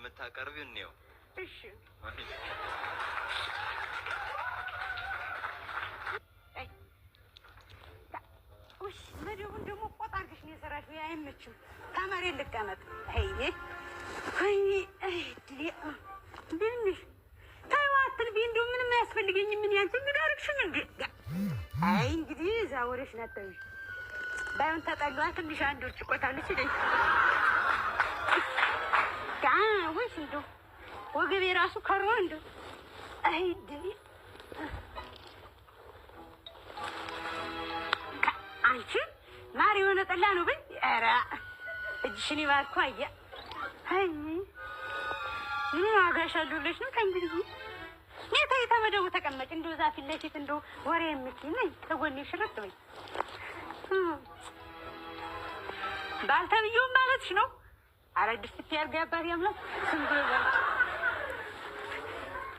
እንደምታቀርቢው ነው እሺ ውሽ መደቡን ደግሞ ቆጣ አድርገሽ ነው የሰራሽው አይመችም ተመሬት ልቀመጥ አይኔ ድንሽ ታይዋትን ቢንዱ ምንም ያስፈልገኝ ምን ያንተ ግዳርክሽ እንዴ አይ እንግዲህ ዛወረሽ ነበር ባይሆን ተጠጋው ትንሽ አንድ ወጭ ቆታለች ይደኝ ወይስ እንዶ ወገቤ ራሱ ከሮ እንዶ አይ ድሊ አንቺ ማሪ የሆነ ጠላ ነው በይ ኧረ እጅሽን ይባርኩ አያ አይ ምን አጋሻለሁ ብለሽ ነው ከእንግዲህ የታይ ተመደቡ ተቀመጭ እንደው ዛፍ ለፊት እንደው ወሬ የምትይ ነኝ ተጎኔ ሽርጥ በይ ባልተብየው ማለትሽ ነው አረድስ ትያርጋ ያባሪ አምላክ ስም ብሎ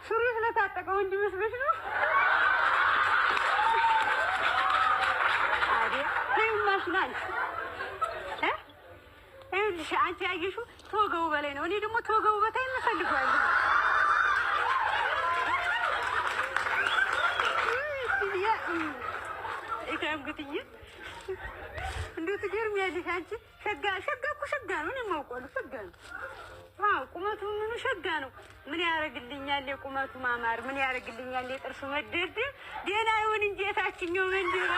ሱሪ ስለታጠቀው እንዲመስልሽ ነው አዲያ ማሽናል እሺ አንቺ ያየሹ ተወገው በላይ ነው እኔ ደግሞ ተወገው በታይ እንፈልጋለሁ ይታምግትኝ እንዴት ትገርሚያለሽ አንቺ ሸጋ ነው እኔ የማውቀው ሸጋ ነው ቁመቱ ምኑ ሸጋ ነው ምን ያረግልኛል የቁመቱ ማማር ምን ያረግልኛል የጥርሱ መደርደር ደህና ይሁን እንጂ የታችኛው መንደር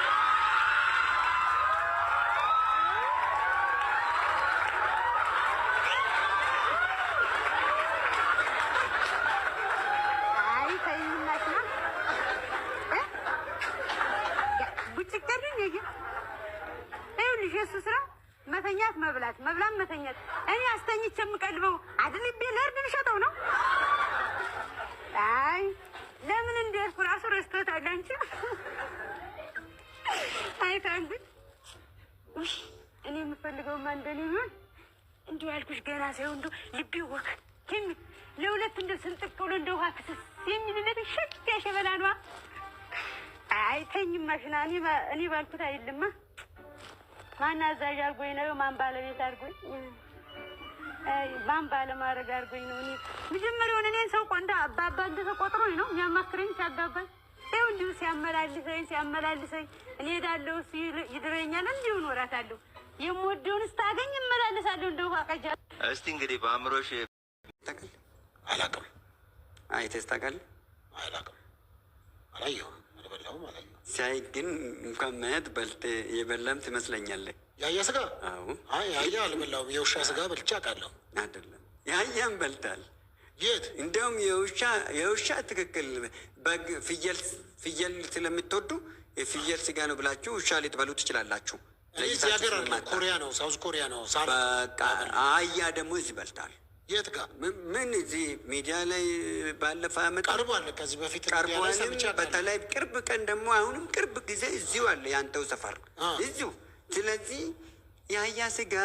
መተኛት መብላት መተኛት እኔ አስተኝቼ የምቀልበው አድልቤ ለርድ ልሸጠው ነው አይ ለምን እንደርኩ ራሱ ረስቶታል አንቺ አይ ታንግ እኔ የምፈልገው ማንደኔ ቢሆን እንዲሁ ያልኩሽ ገና ሳይሆን እንደው ልቤ ወክ ግን ለሁለት እንደው ስንጥቅ ብሎ እንደው ሀክስስ የሚልለት ሸክ ያሸበላ ነዋ አይ ተኝማ ሽና እኔ ባልኩት አይደለማ ማን አዛዥ አድርጎኝ ነው ማን ባለቤት አድርጎኝ ማን ባለማድረግ አድርጎኝ ነው እኔ መጀመሪያውን እኔን ሰው ቆንዳ አባባ እንደተቆጥሮኝ ነው የሚያማክረኝ ሲያጋባኝ ይኸው እንዲሁ ሲያመላልሰኝ እኔ ሄዳለሁ ይድረኛል እንዲሁ እኖራታለሁ የምወደውን ስታገኝ እመላለሳለሁ እንደው አቀጃ እስቲ እንግዲህ በአእምሮሽ ታውቃለህ አላውቅም አይተህ ታውቃለህ አላውቅም አላየሁም አልበላሁም አላየሁም ሲያይ ግን እንኳን ማየት በልተ የበላም ትመስለኛለህ ያያ ስጋ አዎ አይ ያያ አልበላሁም የውሻ ስጋ በልቼ አውቃለሁ አይደለም ያያም በልታል የት እንደውም የውሻ ትክክል በግ ፍየል ስለምትወዱ የፍየል ስጋ ነው ብላችሁ ውሻ ልትበሉ ትችላላችሁ ለዚህ ሀገር ኮሪያ ነው ሳውዝ ኮሪያ ነው በቃ አያ ደግሞ እዚህ በልታል የት ጋር ምን እዚህ ሚዲያ ላይ ባለፈ አመት ቀርቧል ከዚህ በፊት ቀርቧል በተለይ ቅርብ ቀን ደግሞ አሁንም ቅርብ ጊዜ እዚሁ አለ ያንተው ሰፈር እዚሁ ስለዚህ ያያ ስጋ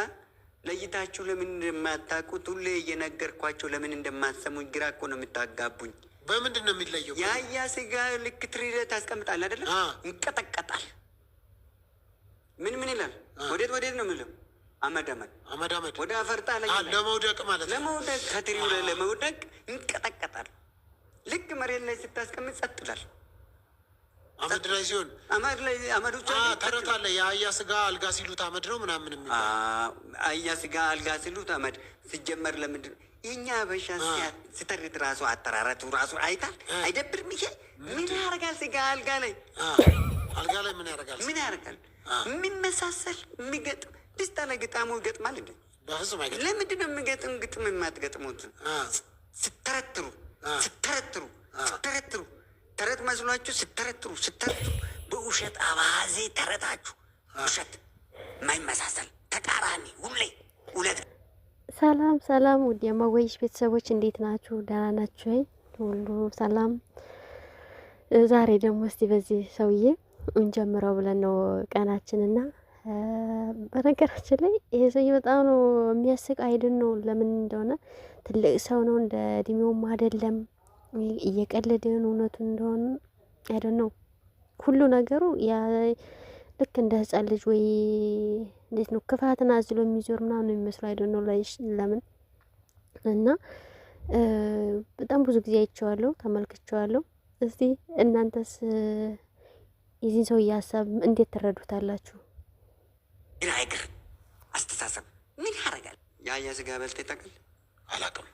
ለይታችሁ ለምን እንደማታውቁት ሁሌ እየነገርኳቸው ለምን እንደማትሰሙኝ ግራ እኮ ነው የምታጋቡኝ በምንድን ነው የሚለየው ያያ ስጋ ልክ ትሪደ ታስቀምጣለህ አይደለ ይንቀጠቀጣል ምን ይላል ወዴት ነው የምለው አመድ ወደ አፈርጣ ላይ ለመውደቅ ማለት ነው ለመውደቅ ከትሪው ላይ ለመውደቅ ይንቀጠቀጣል ልክ መሬት ላይ ስታስቀምጥ ጸጥ ይላል አመድ ላይ ሲሆን አመዱ ተረት አለ የአያ ስጋ አልጋ ሲሉት አመድ ነው ምናምን የሚባል አያ ስጋ አልጋ ሲሉት አመድ ሲጀመር ለምንድን የኛ በሻ ሲተርት ራሱ አጠራረቱ ራሱ አይታል አይደብርም ይሄ ምን ያደርጋል ስጋ አልጋ ላይ ምን ያደርጋል ምን መሳሰል የሚገጥም ደስታ ላይ ገጣሙ ይገጥማል እንዴ በፍጹም አይገጥም ለምንድን ነው የሚገጥም ግጥም የማትገጥሙት ስትተረትሩ ተረት መስሏችሁ ስትተረትሩ በውሸት አባዜ ተረታችሁ ውሸት የማይመሳሰል ተቃራኒ ሁሌ ሁለት ሰላም ውድ የማወይሽ ቤተሰቦች እንዴት ናችሁ ደህና ናችሁ ሁሉ ሰላም ዛሬ ደግሞ እስቲ በዚህ ሰውዬ እንጀምረው ብለን ነው ቀናችንና በነገራችን ላይ ይሄ ሰውዬ በጣም ነው የሚያስቅ አይደል ነው ለምን እንደሆነ ትልቅ ሰው ነው እንደ እድሜውም አይደለም እየቀለደ ነው እውነቱን እንደሆነ አይደል ነው ሁሉ ነገሩ ያ ልክ እንደ ህፃን ልጅ ወይ እንዴት ነው ክፋትን አዝሎ የሚዞር ምናምን የሚመስለው አይደል ነው ለምን እና በጣም ብዙ ጊዜ አይቼዋለሁ፣ ተመልክቼዋለሁ። እስቲ እናንተስ የዚህን ሰውዬ ሀሳብ እንዴት ትረዱታላችሁ? ግን አይግር አስተሳሰብ ምን ያደርጋል? ያ ስጋ በልተህ ታውቃለህ? አላውቅም።